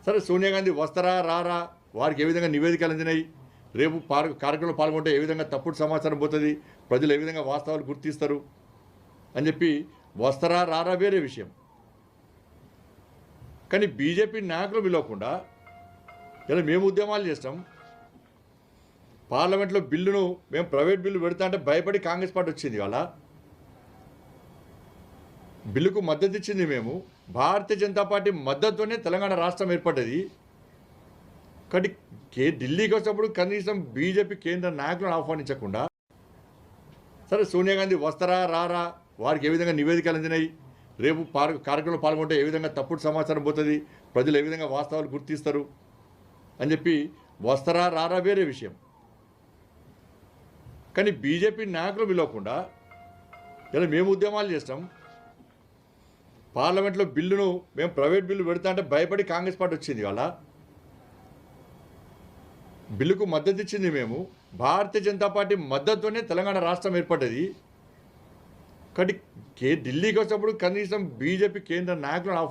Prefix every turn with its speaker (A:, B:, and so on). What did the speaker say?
A: సరే సోనియా గాంధీ వస్తారా రారా, వారికి ఏ విధంగా నివేదికలు అందినాయి, రేపు కార్యక్రమంలో పాల్గొంటే ఏ విధంగా తప్పుడు సమాచారం పోతుంది, ప్రజలు ఏ విధంగా వాస్తవాలు గుర్తిస్తారు అని చెప్పి వస్తారా రారా వేరే విషయం. కానీ బీజేపీ నాయకులు పిలవకుండా ఇలా మేము ఉద్యమాలు చేస్తాం, పార్లమెంట్లో బిల్లును మేము ప్రైవేట్ బిల్లు పెడతా అంటే భయపడి కాంగ్రెస్ పార్టీ వచ్చింది. వాళ్ళ బిల్లుకు మద్దతు ఇచ్చింది మేము, భారతీయ జనతా పార్టీ మద్దతుతోనే తెలంగాణ రాష్ట్రం ఏర్పడ్డది. కాబట్టి ఢిల్లీకి వచ్చినప్పుడు కనీసం బీజేపీ కేంద్ర నాయకులను ఆహ్వానించకుండా సరే సోనియా గాంధీ వస్తారా రారా, వారికి ఏ విధంగా నివేదికలు అందినాయి, రేపు కార్యక్రమంలో పాల్గొంటే ఏ విధంగా తప్పుడు సమాచారం పోతుంది, ప్రజలు ఏ విధంగా వాస్తవాలు గుర్తిస్తారు అని చెప్పి వస్తారా రారా వేరే విషయం. కానీ బీజేపీ నాయకులు పిలవకుండా ఇలా మేము ఉద్యమాలు చేస్తాం, పార్లమెంట్లో బిల్లును మేము ప్రైవేట్ బిల్లు పెడతా అంటే భయపడి కాంగ్రెస్ పార్టీ వచ్చింది. వాళ్ళ బిల్లుకు మద్దతు ఇచ్చింది మేము, భారతీయ జనతా పార్టీ మద్దతుతోనే తెలంగాణ రాష్ట్రం ఏర్పడ్డది. కాబట్టి ఢిల్లీకి వచ్చినప్పుడు కనీసం బీజేపీ కేంద్ర నాయకులను